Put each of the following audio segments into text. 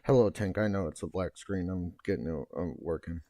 Hello, Tank. I know it's a black screen. I'm getting it working.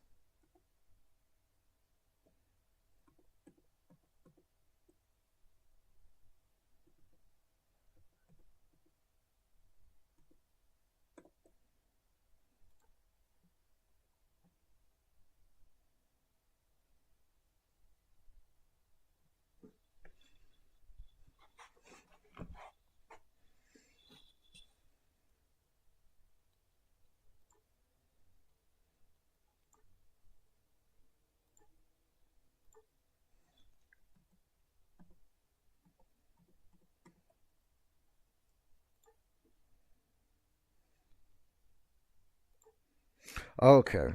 Okay.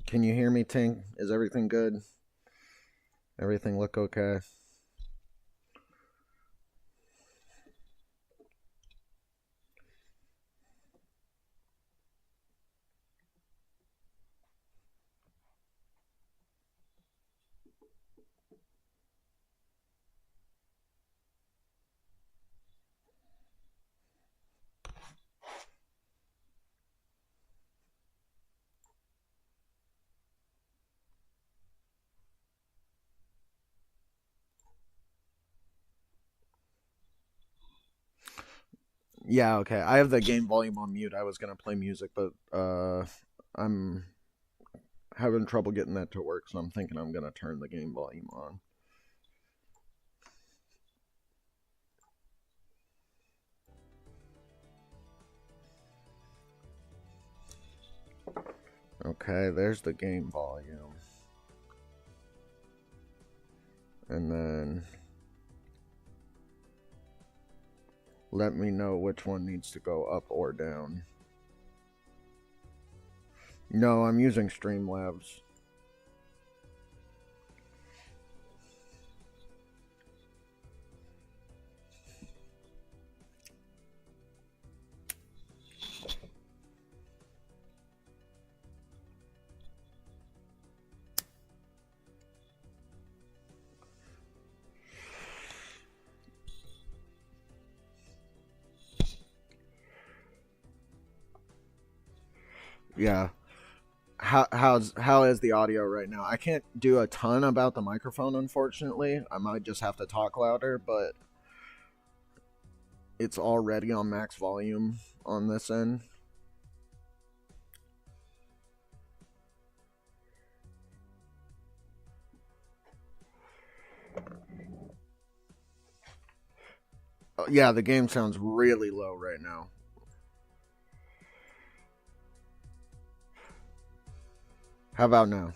Can you hear me, Tank? Is everything good? Everything look okay? Yeah, okay. I have the game volume on mute. I was gonna play music, but I'm having trouble getting that to work, so I'm thinking I'm gonna turn the game volume on. Okay, there's the game volume. And then let me know which one needs to go up or down. No, I'm using Streamlabs. Yeah. How is the audio right now? I can't do a ton about the microphone, unfortunately. I might just have to talk louder, but it's already on max volume on this end. Yeah, the game sounds really low right now. How about now?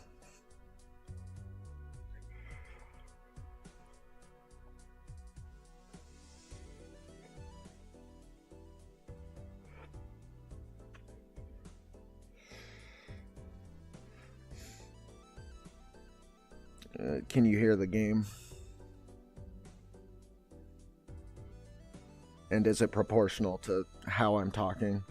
Can you hear the game? And is it proportional to how I'm talking?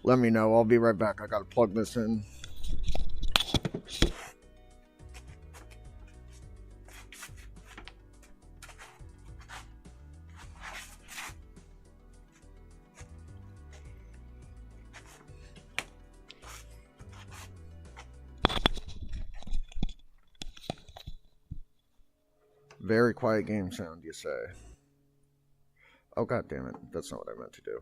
Let me know. I'll be right back. I gotta plug this in. Very quiet game sound, you say? Oh, god damn it. That's not what I meant to do.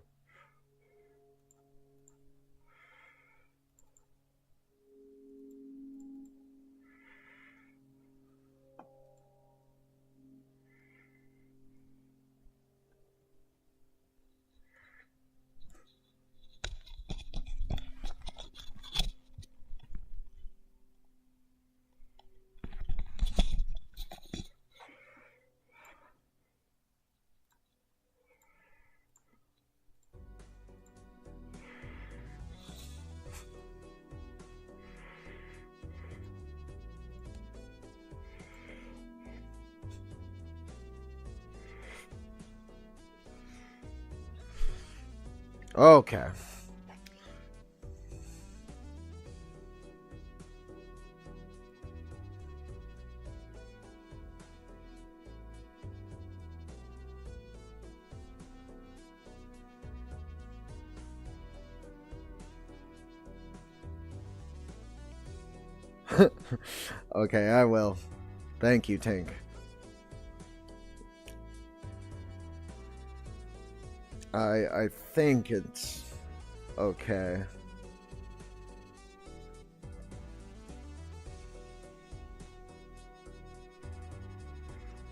Okay. Okay, I will. Thank you, Tank. I think it's okay.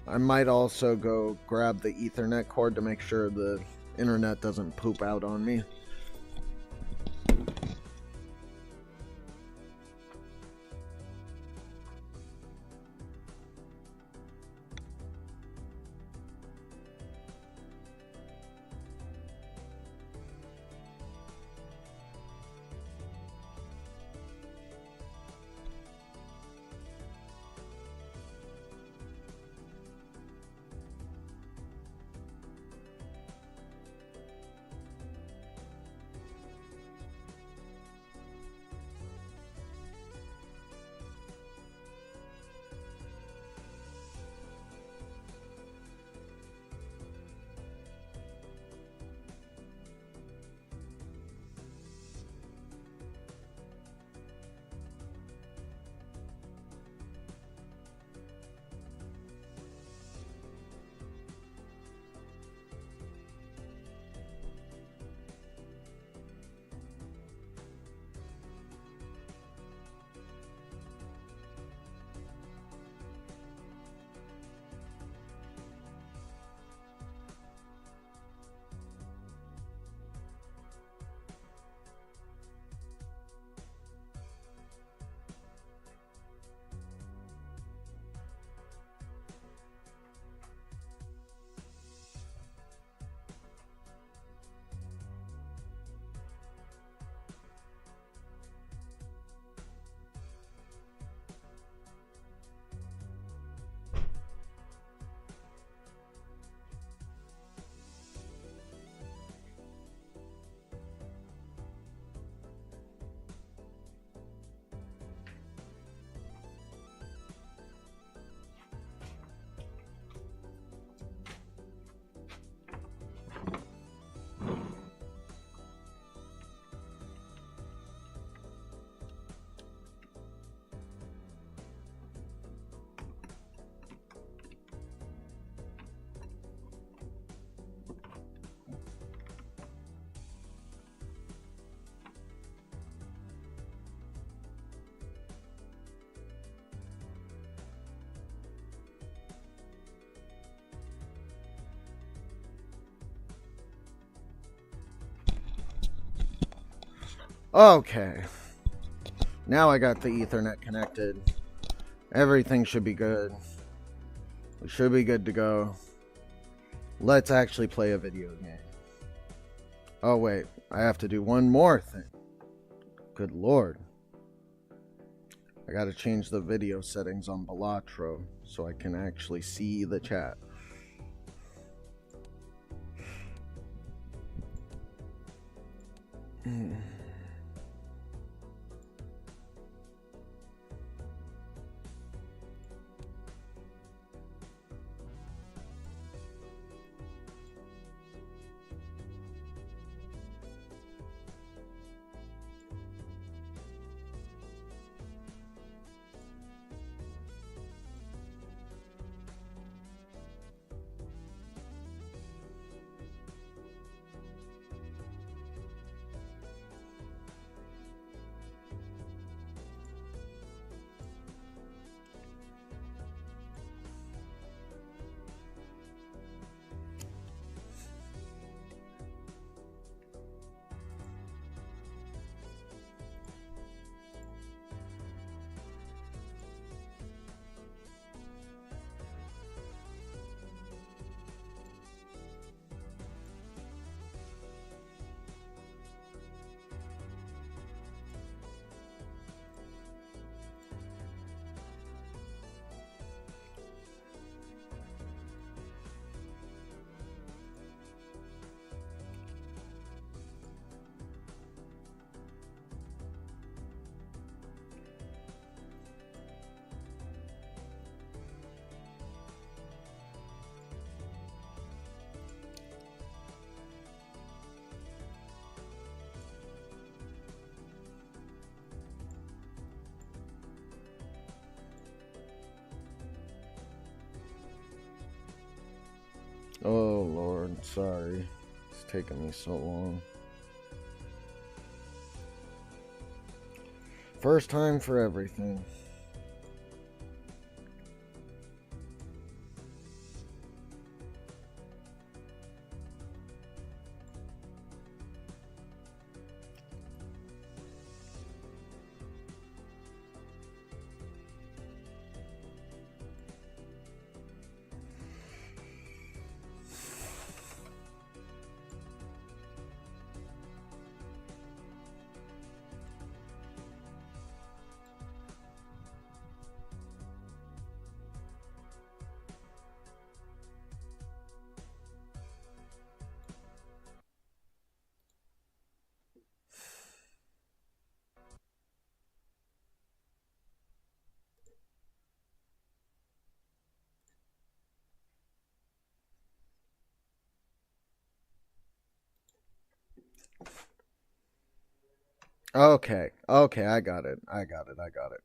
I might also go grab the Ethernet cord to make sure the internet doesn't poop out on me. Okay. Now I got the Ethernet connected. Everything should be good. We should be good to go. Let's actually play a video game. Oh, wait. I have to do one more thing. Good lord. I gotta change the video settings on Balatro so I can actually see the chat. Lord, sorry. It's taking me so long. First time for everything. Okay, okay, I got it. I got it. I got it.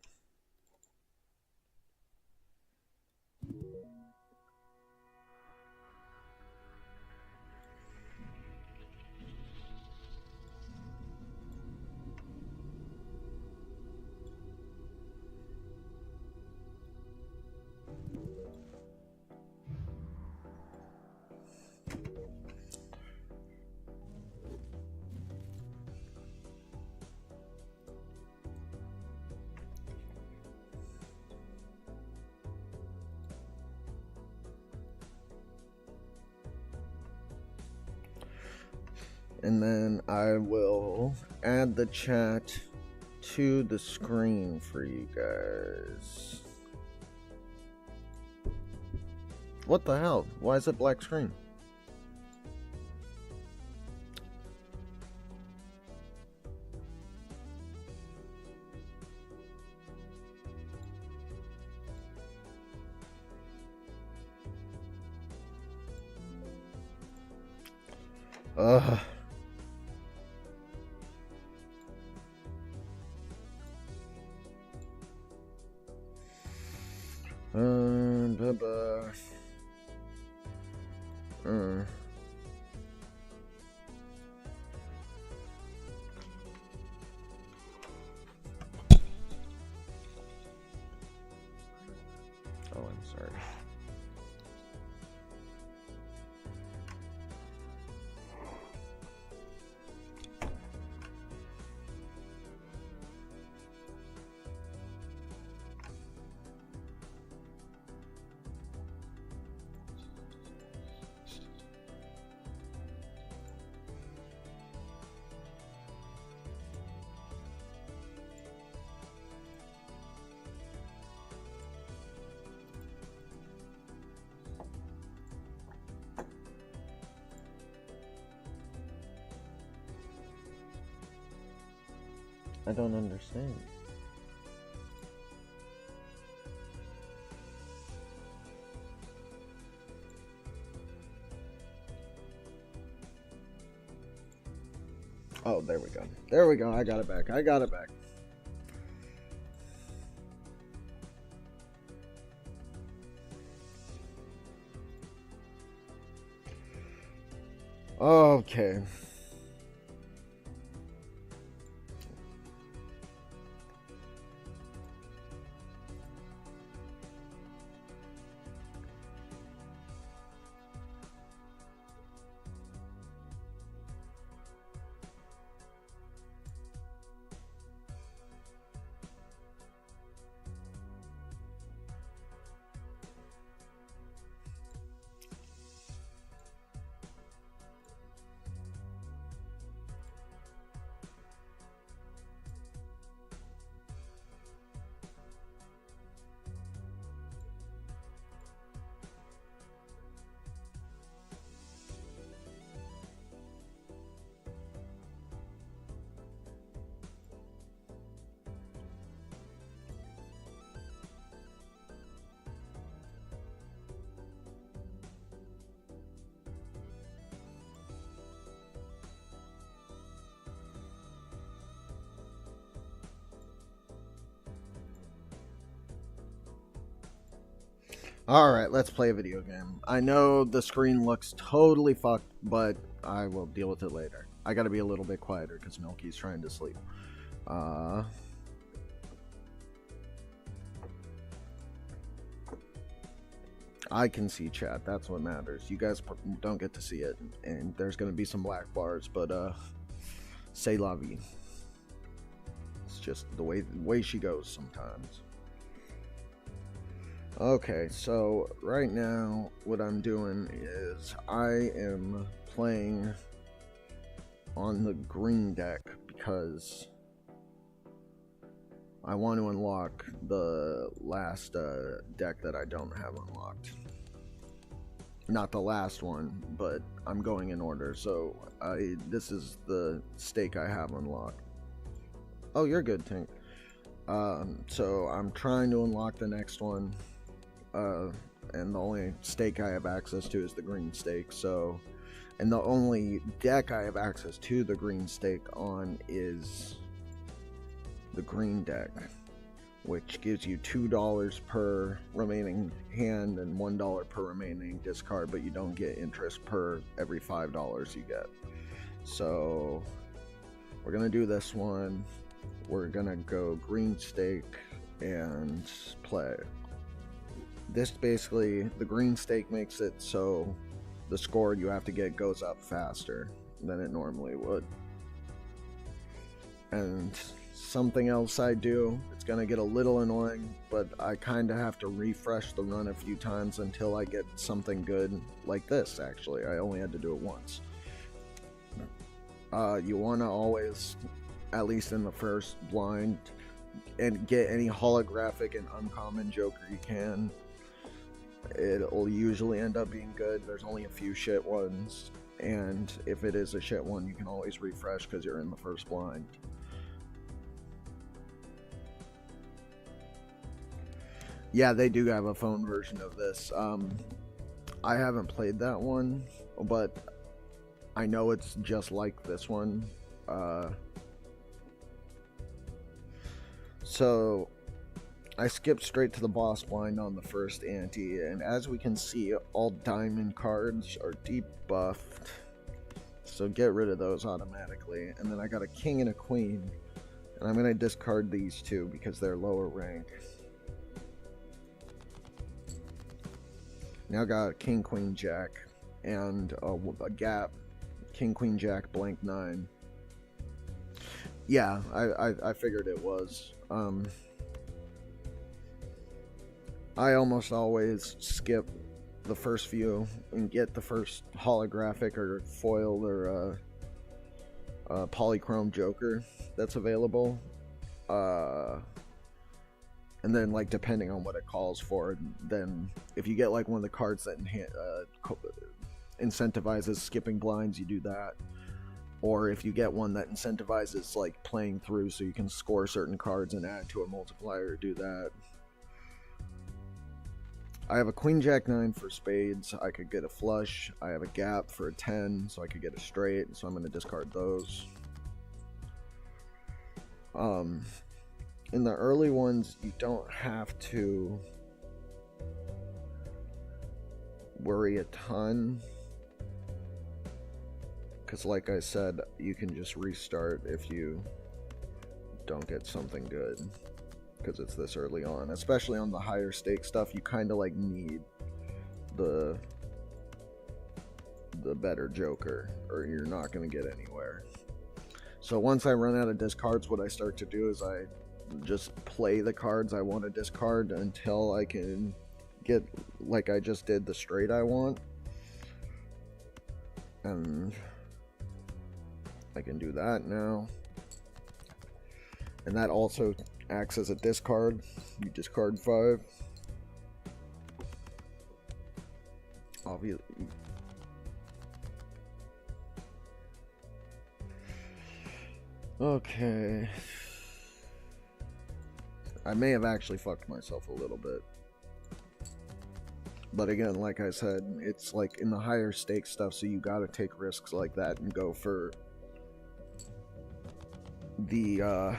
And then I will add the chat to the screen for you guys. What the hell? Why is it black screen? Ugh. Blah. Oh, I'm sorry. I don't understand. Oh, there we go. There we go. I got it back. I got it back. Okay. Alright, let's play a video game. I know the screen looks totally fucked, but I will deal with it later. I gotta be a little bit quieter because Milky's trying to sleep. I can see chat, that's what matters. You guys don't get to see it, and there's gonna be some black bars, but c'est la vie. It's just the way she goes sometimes. Okay, so right now what I'm doing is I am playing on the green deck because I want to unlock the last deck that I don't have unlocked. Not the last one, but I'm going in order, so this is the stake I have unlocked. Oh, you're good, Tink. So I'm trying to unlock the next one. And the only stake I have access to is the green stake, so, and the only deck I have access to the green stake on is the green deck, which gives you $2 per remaining hand and $1 per remaining discard, but you don't get interest per every $5 you get. So we're gonna do this one. We're gonna go green stake and play. This basically, the green stake makes it so the score you have to get goes up faster than it normally would. And something else I do, it's gonna get a little annoying, but I kinda have to refresh the run a few times until I get something good, like this actually. I only had to do it once. You wanna always, at least in the first blind, and get any holographic and uncommon joker you can. It'll usually end up being good. There's only a few shit ones, and if it is a shit one, you can always refresh because you're in the first blind. Yeah, they do have a phone version of this. I haven't played that one, but I know it's just like this one. So I skipped straight to the boss blind on the first ante, and as we can see, all diamond cards are debuffed, so get rid of those automatically. And then I got a king and a queen, and I'm going to discard these two because they're lower rank. Now got a king, queen, jack, and a gap, king, queen, jack, blank 9. Yeah, I figured it was. I almost always skip the first few and get the first holographic or foiled or polychrome joker that's available. And then, like, depending on what it calls for, then if you get like one of the cards that incentivizes skipping blinds, you do that. Or if you get one that incentivizes like playing through so you can score certain cards and add to a multiplier, do that. I have a queen jack 9 for spades. I could get a flush. I have a gap for a 10, so I could get a straight, so I'm going to discard those. In the early ones, you don't have to worry a ton, because like I said, you can just restart if you don't get something good, because it's this early on. Especially on the higher stake stuff, you kind of like need the better joker, or you're not going to get anywhere. So once I run out of discards, what I start to do is I just play the cards I want to discard until I can get, like I just did, the straight I want. And I can do that now. And that also acts as a discard. You discard 5. Obviously. Okay. I may have actually fucked myself a little bit. But again, like I said, it's like in the higher stake stuff, so you gotta take risks like that and go for the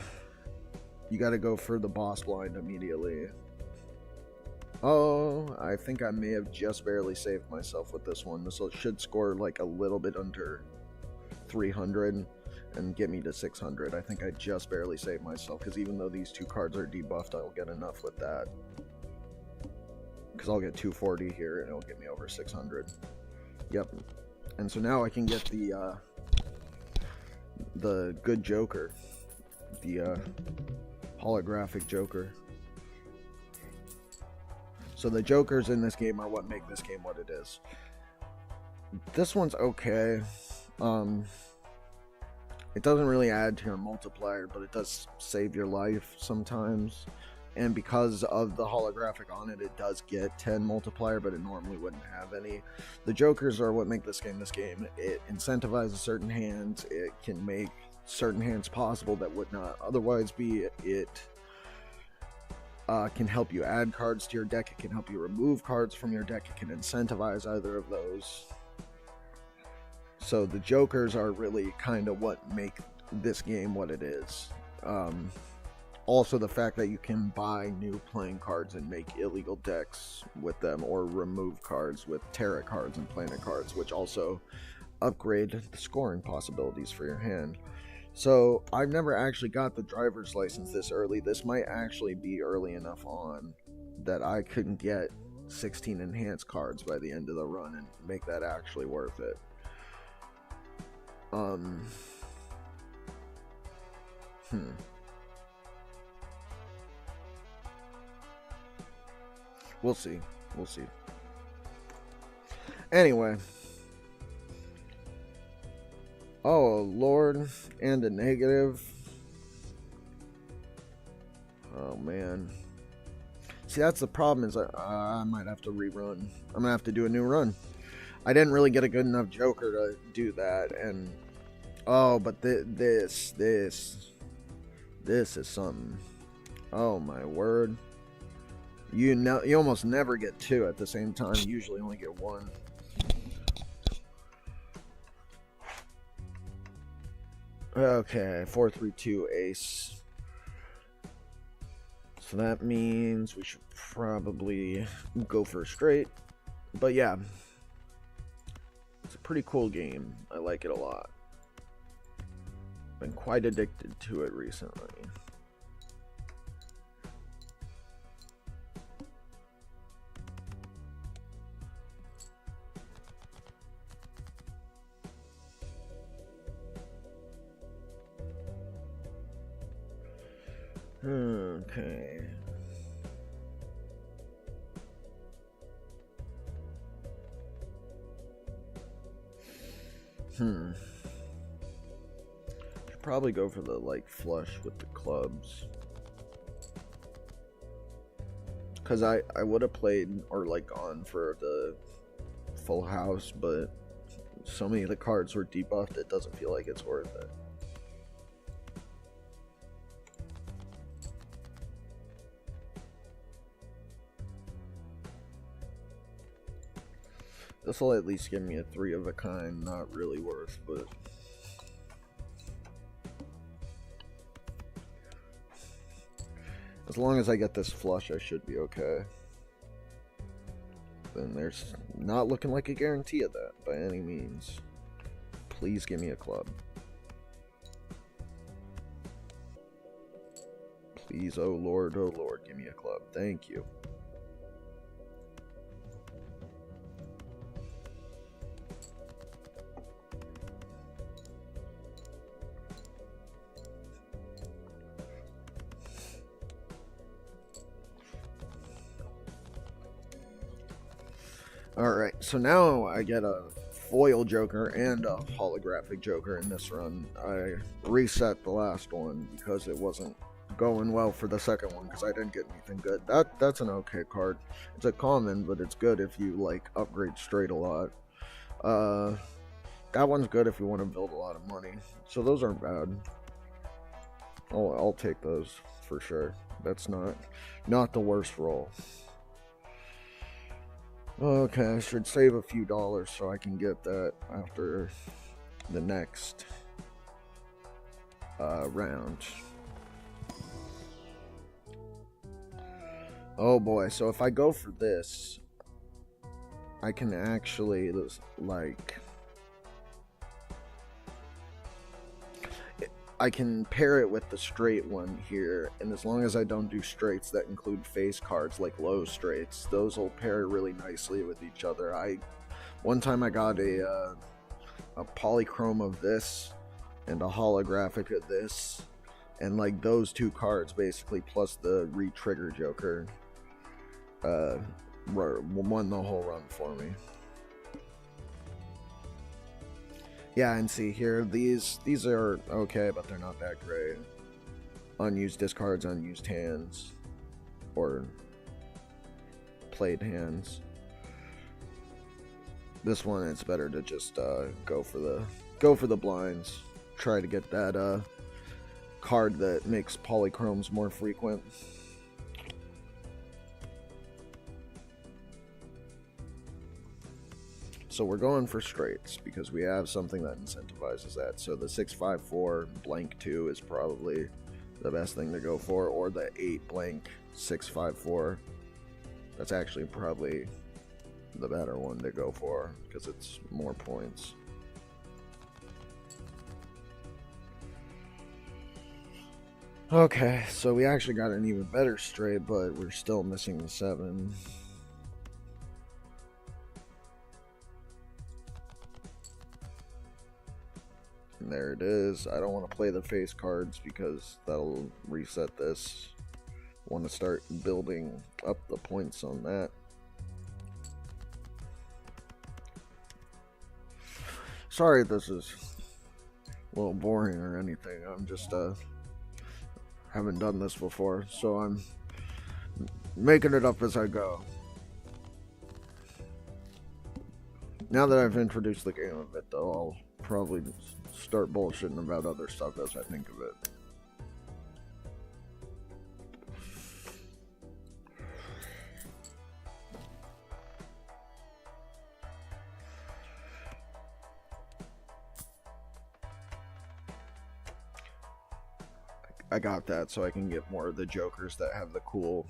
you gotta go for the boss blind immediately. Oh, I think I may have just barely saved myself with this one. This should score like a little bit under 300 and get me to 600. I think I just barely saved myself, because even though these two cards are debuffed, I'll get enough with that. Because I'll get 240 here and it'll get me over 600. Yep. And so now I can get the good Joker. The holographic Joker. So the Jokers in this game are what make this game what it is. This one's okay. It doesn't really add to your multiplier, but it does save your life sometimes. And because of the holographic on it, it does get 10 multiplier, but it normally wouldn't have any. The Jokers are what make this game this game. It incentivizes certain hands. It can make certain hands possible that would not otherwise be. It can help you add cards to your deck. It can help you remove cards from your deck. It can incentivize either of those. So the Jokers are really kind of what make this game what it is. Also, the fact that you can buy new playing cards and make illegal decks with them, or remove cards with tarot cards and planet cards, which also upgrade the scoring possibilities for your hand. So I've never actually got the driver's license this early. This might actually be early enough on that I couldn't get 16 enhanced cards by the end of the run and make that actually worth it. We'll see. We'll see. Anyway. Oh, Lord. And a negative. Oh, man. See, that's the problem, is I might have to rerun. I'm going to have to do a new run. I didn't really get a good enough Joker to do that. And, oh, but this is something. Oh, my word. You almost never get two at the same time. You usually only get one. Okay, 4-3-2 ace. So that means we should probably go for a straight. But yeah, it's a pretty cool game. I like it a lot. Been quite addicted to it recently. Okay. Should probably go for the flush with the clubs. Cause I would have played or gone for the full house, but so many of the cards were debuffed, it doesn't feel like it's worth it. This will at least give me a 3 of a kind, not really worth, but as long as I get this flush, I should be okay. Then there's not looking like a guarantee of that by any means. Please give me a club. Please, oh Lord, give me a club. Thank you. Alright, so now I get a foil Joker and a holographic Joker in this run. I reset the last one because it wasn't going well for the second one because I didn't get anything good. That's an okay card. It's a common, but it's good if you upgrade straight a lot. That one's good if you want to build a lot of money. So those aren't bad. I'll take those for sure. That's not the worst roll. Okay, I should save a few dollars so I can get that after the next round. Oh boy, so if I go for this, I can actually, like, I can pair it with the straight one here, and as long as I don't do straights that include face cards like low straights, those will pair really nicely with each other. One time I got a polychrome of this and a holographic of this, and like those two cards basically plus the re-trigger Joker won the whole run for me. Yeah, and see here, these are okay, but they're not that great. Unused discards, unused hands, or played hands. This one, it's better to just go for the blinds. Try to get that card that makes polychromes more frequent. So we're going for straights because we have something that incentivizes that. So the 654 blank 2 is probably the best thing to go for, or the 8 blank 654. That's actually probably the better one to go for because it's more points. Okay, so we actually got an even better straight, but we're still missing the 7. And there it is. I don't want to play the face cards because that'll reset this. I want to start building up the points on that. Sorry if this is a little boring or anything. I'm just haven't done this before, so I'm making it up as I go. Now that I've introduced the game a bit, though, I'll probably start bullshitting about other stuff as I think of it. I got that so I can get more of the Jokers that have the cool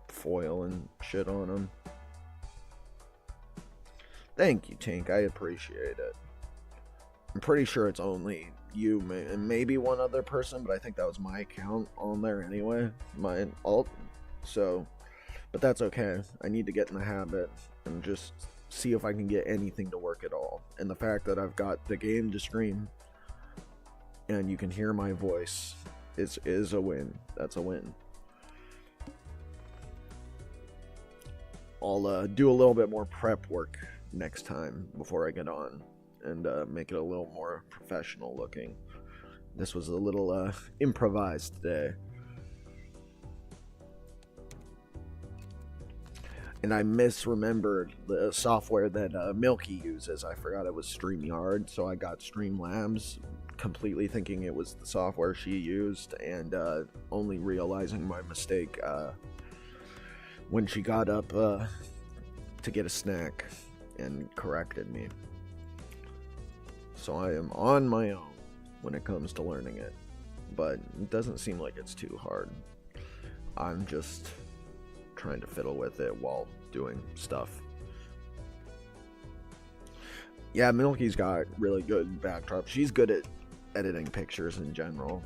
foil and shit on them. Thank you, Tink. I appreciate it. I'm pretty sure it's only you and maybe one other person, but I think that was my account on there anyway. My alt. So, but that's okay. I need to get in the habit and just see if I can get anything to work at all. And the fact that I've got the game to stream and you can hear my voice is a win. That's a win. I'll do a little bit more prep work next time before I get on and make it a little more professional looking. This was a little improvised today. And I misremembered the software that Milky uses. I forgot it was StreamYard, so I got Streamlabs, completely thinking it was the software she used, and only realizing my mistake when she got up to get a snack and corrected me. So I am on my own when it comes to learning it, but it doesn't seem like it's too hard. I'm just trying to fiddle with it while doing stuff. Yeah, Milky's got really good backdrops. She's good at editing pictures in general.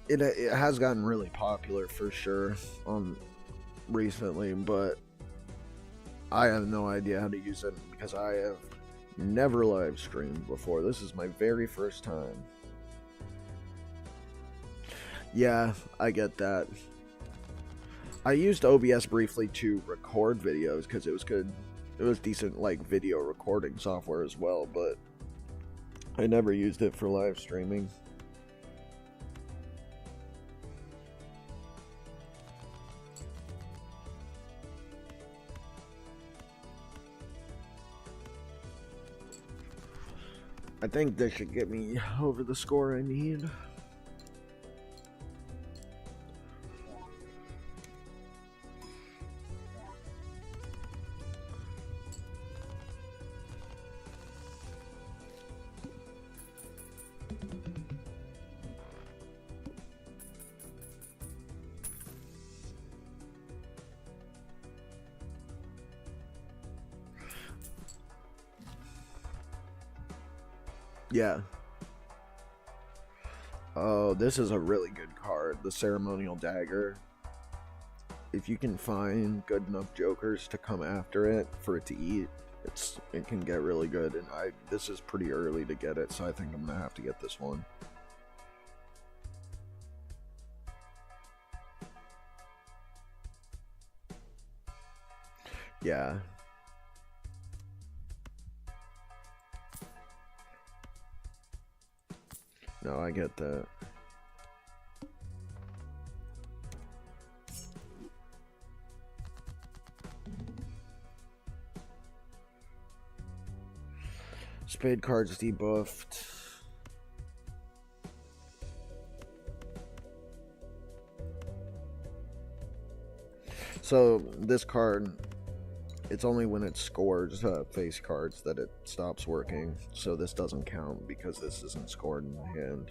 It has gotten really popular for sure recently, but I have no idea how to use it because I have never live streamed before. This is my very first time. Yeah, I get that. I used OBS briefly to record videos because it was good. It was decent, like, video recording software as well, but I never used it for live streaming. I think this should get me over the score I need. Yeah. Oh, this is a really good card, the Ceremonial Dagger. If you can find good enough jokers to come after it for it to eat, it can get really good. And this is pretty early to get it, so I think I'm gonna have to get this one. Yeah. No, I get that. Spade cards debuffed. So this card, it's only when it scores face cards that it stops working. So this doesn't count because this isn't scored in the hand.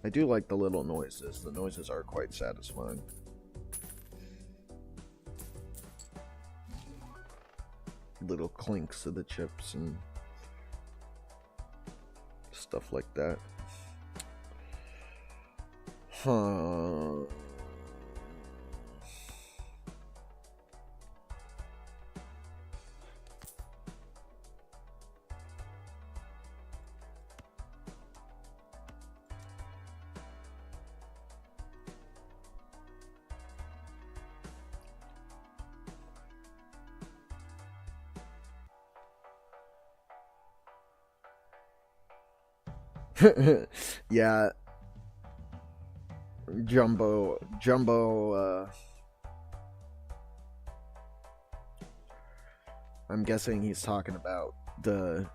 I do like the little noises. The noises are quite satisfying. Little clinks of the chips and stuff like that. Huh. Yeah. Jumbo, I'm guessing he's talking about the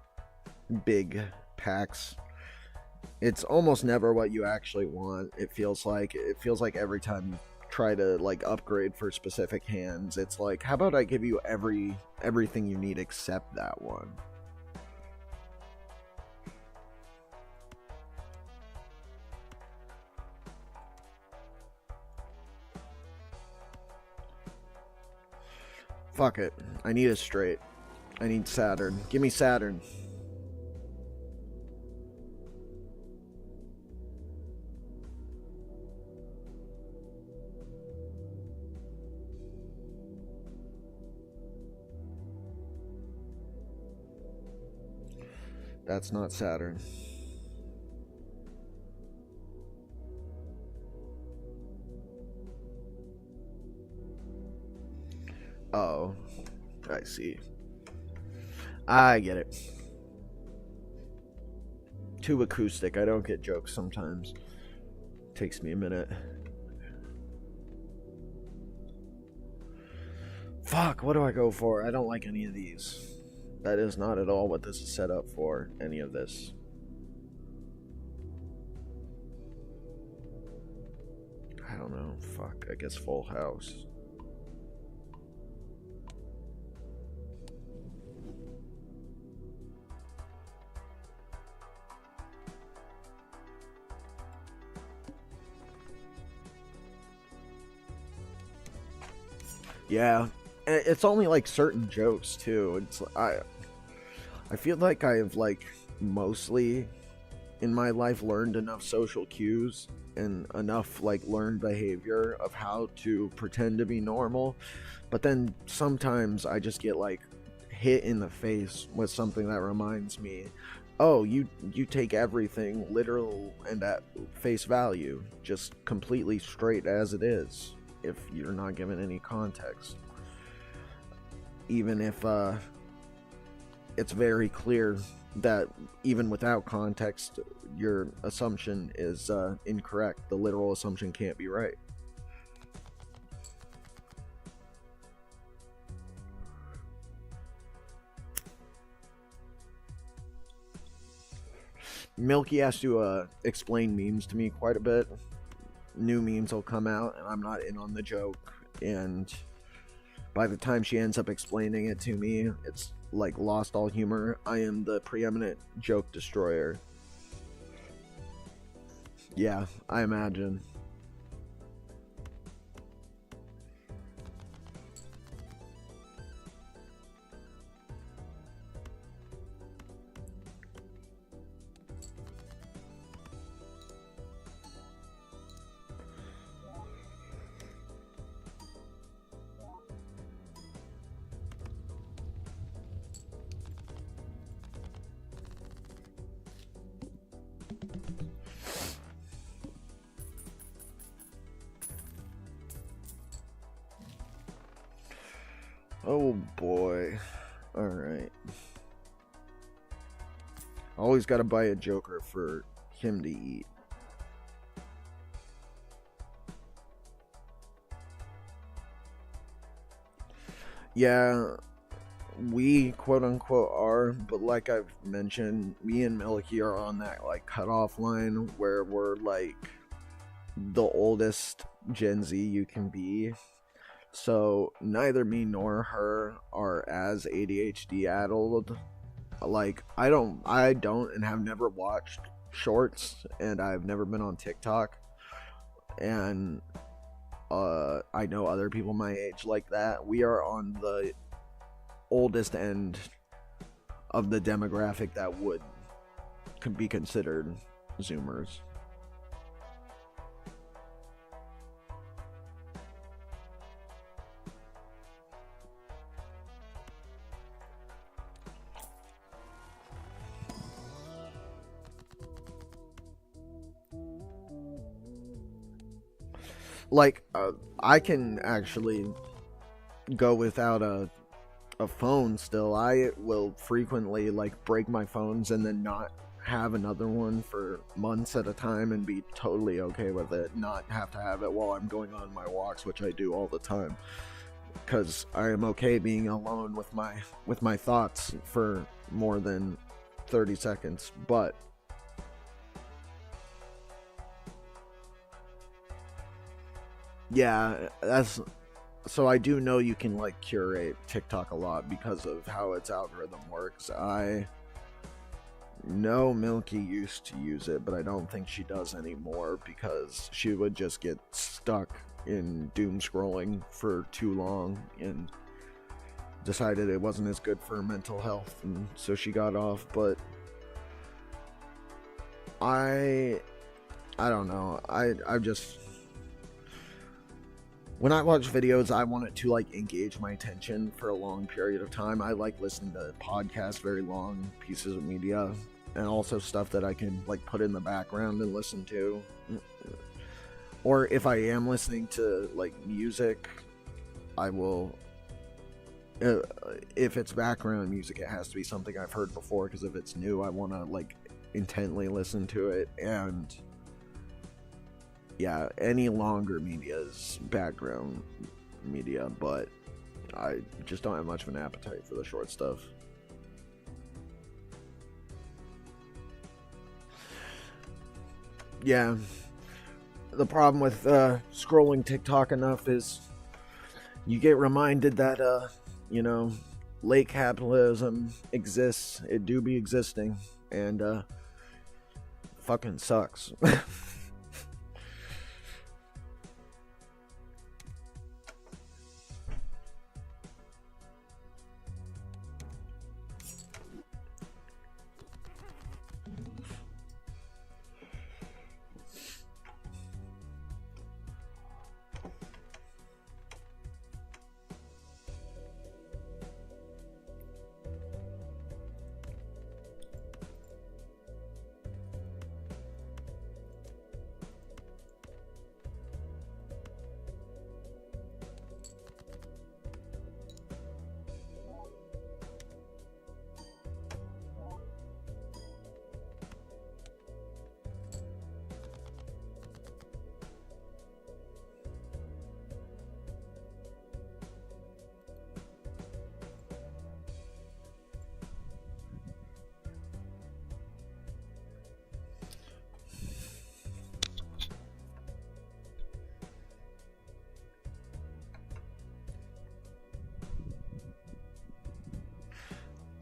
big packs. It's almost never what you actually want. It feels like every time you try to like upgrade for specific hands, it's like, how about I give you everything you need except that one? Fuck it. I need a straight. I need Saturn. Give me Saturn. That's not Saturn. Oh, I see. I get it. Too acoustic. I don't get jokes sometimes. Takes me a minute. Fuck, what do I go for? I don't like any of these. That is not at all what this is set up for, any of this. I don't know. Fuck, I guess full house. Yeah, it's only like certain jokes too. I feel like I've like mostly in my life learned enough social cues and enough like learned behavior of how to pretend to be normal, but then sometimes I just get like hit in the face with something that reminds me, oh, you take everything literal and at face value, just completely straight as it is, if you're not given any context, even if it's very clear that even without context your assumption is incorrect. The literal assumption can't be right. Milky has to explain memes to me quite a bit. New memes will come out and I'm not in on the joke, and by the time she ends up explaining it to me, it's like lost all humor. I am the preeminent joke destroyer. Yeah, I imagine. Oh boy. Alright. Always gotta buy a Joker for him to eat. Yeah, we quote unquote are, but like I've mentioned, me and Milky are on that like cutoff line where we're like the oldest Gen Z you can be. So neither me nor her are as ADHD addled. Like I don't and have never watched shorts, and I've never been on TikTok, and I know other people my age like that. We are on the oldest end of the demographic that could be considered Zoomers. Like I can actually go without a phone still. I will frequently like break my phones and then not have another one for months at a time and be totally okay with it, not have to have it while I'm going on my walks, which I do all the time, because I am okay being alone with my thoughts for more than 30 seconds. But yeah, that's so I do know you can like curate TikTok a lot because of how its algorithm works. I know Milky used to use it, but I don't think she does anymore because she would just get stuck in doom scrolling for too long and decided it wasn't as good for her mental health, and so she got off. But I I don't know. I just, when I watch videos, I want it to like engage my attention for a long period of time. I like listening to podcasts, very long pieces of media, and also stuff that I can like put in the background and listen to. Or if I am listening to like music, I will. If it's background music, it has to be something I've heard before, because if it's new, I want to like intently listen to it. And yeah, any longer media is background media, but I just don't have much of an appetite for the short stuff. Yeah, the problem with scrolling TikTok enough is you get reminded that you know, late capitalism exists. It do be existing, and fucking sucks.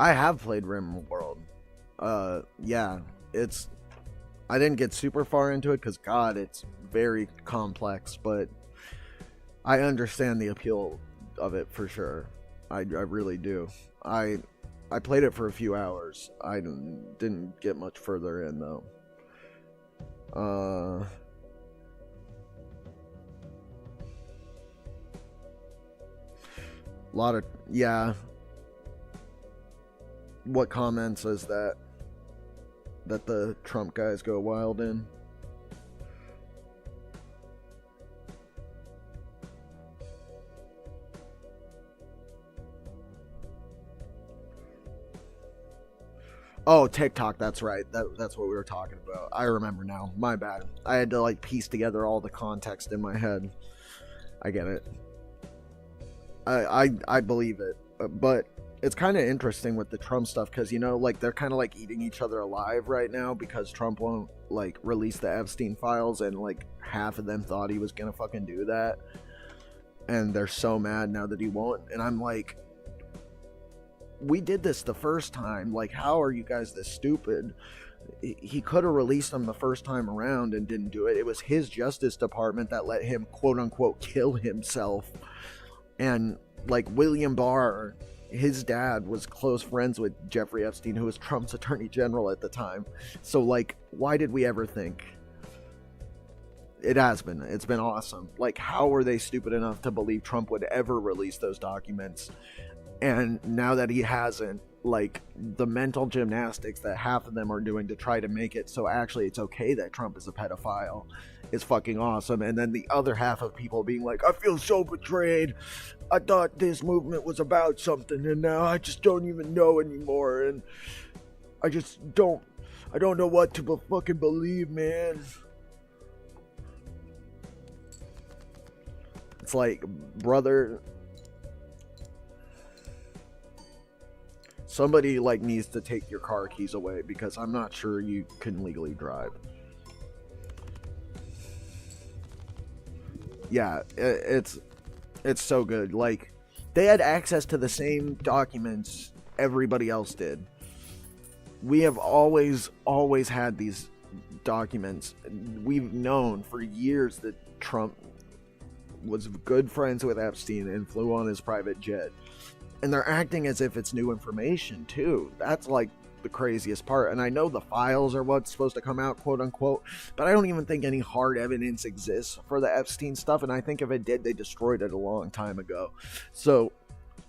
I have played Rim World. Yeah, it's. I didn't get super far into it because God, it's very complex, but I understand the appeal of it for sure. I really do. I I played it for a few hours. I didn't get much further in though. A lot of, yeah. What comments is that the Trump guys go wild in? Oh, TikTok, that's right. That's what we were talking about. I remember now. My bad. I had to like piece together all the context in my head. I get it. I believe it. But it's kind of interesting with the Trump stuff because, you know, like they're kind of like eating each other alive right now because Trump won't like release the Epstein files, and like half of them thought he was gonna fucking do that, and they're so mad now that he won't. And I'm like, we did this the first time. Like, how are you guys this stupid? He could have released them the first time around and didn't do it. It was his Justice Department that let him quote unquote kill himself. And like William Barr, his dad was close friends with Jeffrey Epstein, who was Trump's attorney general at the time. So like, why did we ever think? It's been awesome. Like, how were they stupid enough to believe Trump would ever release those documents? And now that he hasn't, like, the mental gymnastics that half of them are doing to try to make it so actually it's okay that Trump is a pedophile is fucking awesome. And then the other half of people being like, I feel so betrayed. I thought this movement was about something, and now I just don't even know anymore. And I don't know what to fucking believe, man. It's like, brother, somebody like needs to take your car keys away because I'm not sure you can legally drive. Yeah, it's so good. Like, they had access to the same documents everybody else did. We have always had these documents. We've known for years that Trump was good friends with Epstein and flew on his private jet. And they're acting as if it's new information too. That's like the craziest part. And I know the files are what's supposed to come out, quote unquote, but I don't even think any hard evidence exists for the Epstein stuff. And I think if it did, they destroyed it a long time ago. So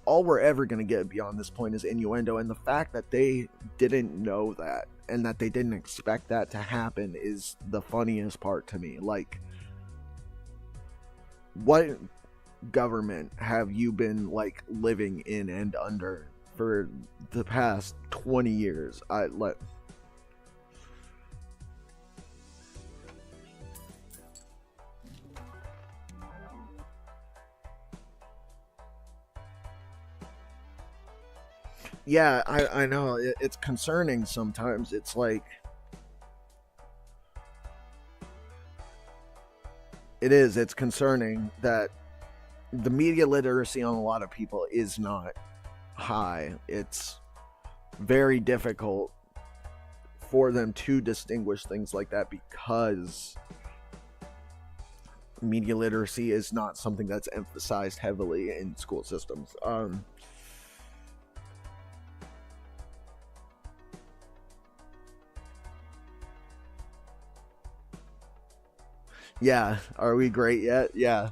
all we're ever going to get beyond this point is innuendo. And the fact that they didn't know that and that they didn't expect that to happen is the funniest part to me. Like, what government have you been like living in and under for the past 20 years? Yeah, I know it's concerning sometimes. It's like, it's concerning that the media literacy on a lot of people is not high. It's very difficult for them to distinguish things like that because media literacy is not something that's emphasized heavily in school systems. Yeah, are we great yet? Yeah.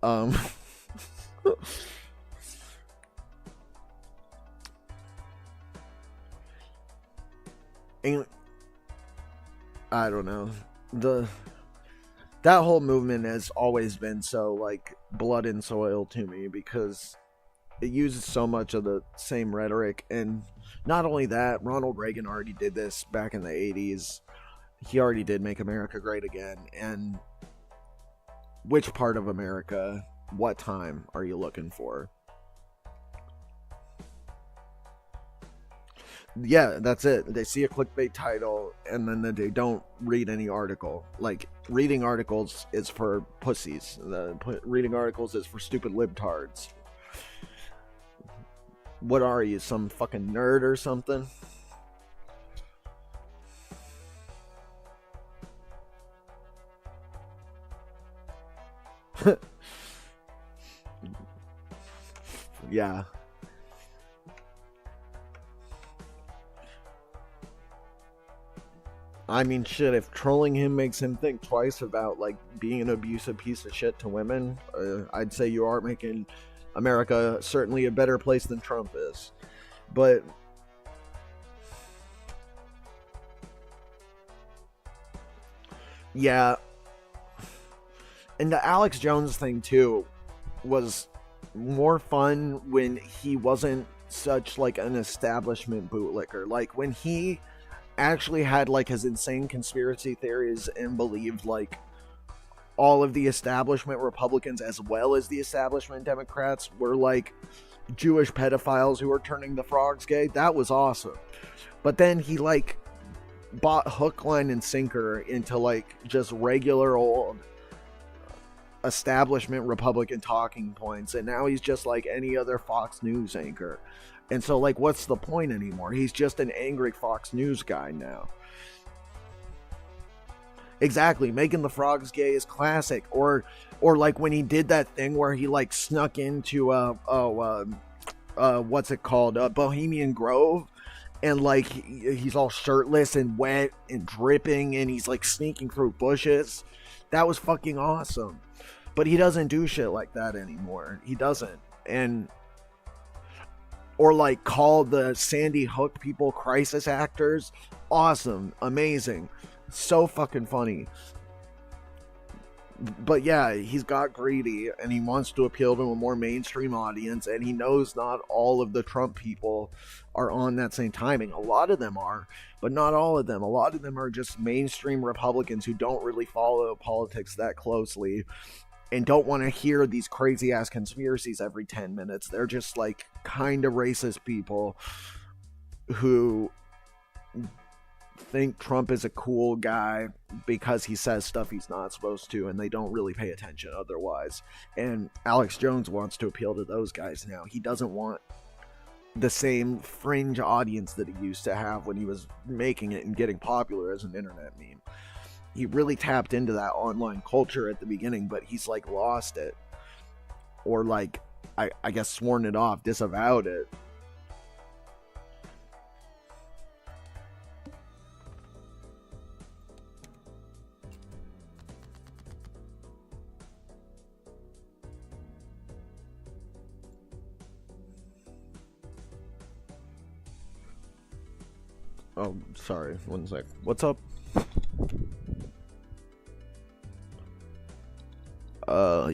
Um, and I don't know. That whole movement has always been so like blood and soil to me because it uses so much of the same rhetoric. And not only that, Ronald Reagan already did this back in the 80s. He already did Make America Great Again. And which part of America, what time are you looking for? Yeah, that's it. They see a clickbait title and then they don't read any article. Like, reading articles is for pussies. Reading articles is for stupid libtards. What are you, some fucking nerd or something? Yeah. I mean, shit, if trolling him makes him think twice about, like, being an abusive piece of shit to women, I'd say you are making America certainly a better place than Trump is. But yeah, and the Alex Jones thing too was more fun when he wasn't such like an establishment bootlicker. Like when he actually had like his insane conspiracy theories and believed like all of the establishment Republicans as well as the establishment Democrats were like Jewish pedophiles who were turning the frogs gay. That was awesome. But then he like bought hook, line, and sinker into like just regular old establishment Republican talking points, and now he's just like any other Fox News anchor. And so like what's the point anymore? He's just an angry Fox News guy now. Exactly, making the frogs gay is classic. Or like when he did that thing where he like snuck into what's it called, Bohemian Grove, and like he's all shirtless and wet and dripping, and he's like sneaking through bushes. That was fucking awesome. But he doesn't do shit like that anymore. He doesn't. And or like call the Sandy Hook people crisis actors. Awesome, amazing, so fucking funny. But yeah, he's got greedy and he wants to appeal to a more mainstream audience, and he knows not all of the Trump people are on that same timing. A lot of them are, but not all of them. A lot of them are just mainstream Republicans who don't really follow politics that closely and don't want to hear these crazy ass conspiracies every 10 minutes. They're just like kind of racist people who think Trump is a cool guy because he says stuff he's not supposed to, and they don't really pay attention otherwise. And Alex Jones wants to appeal to those guys now. He doesn't want the same fringe audience that he used to have when he was making it and getting popular as an internet meme. He really tapped into that online culture at the beginning, but he's like lost it, or like I guess sworn it off, disavowed it. Oh, sorry. One sec. What's up?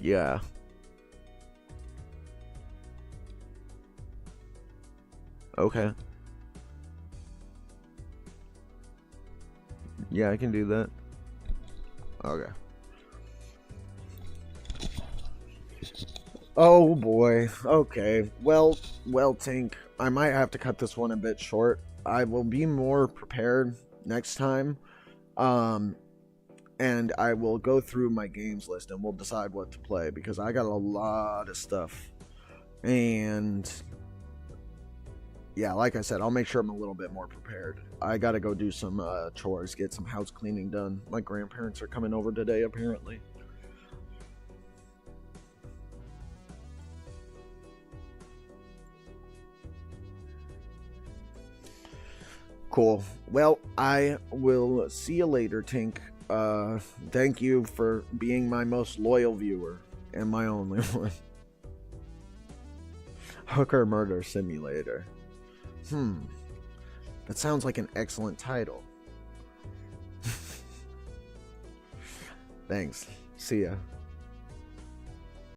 Yeah. Okay. Yeah, I can do that. Okay. Oh boy. Okay. Well, Tink, I might have to cut this one a bit short. I will be more prepared next time. And I will go through my games list and we'll decide what to play, because I got a lot of stuff. And yeah, like I said, I'll make sure I'm a little bit more prepared. I gotta go do some chores, get some house cleaning done. My grandparents are coming over today, apparently. Cool. Well, I will see you later, Tink. Thank you for being my most loyal viewer and my only one. Hooker Murder Simulator. That sounds like an excellent title. Thanks. See ya.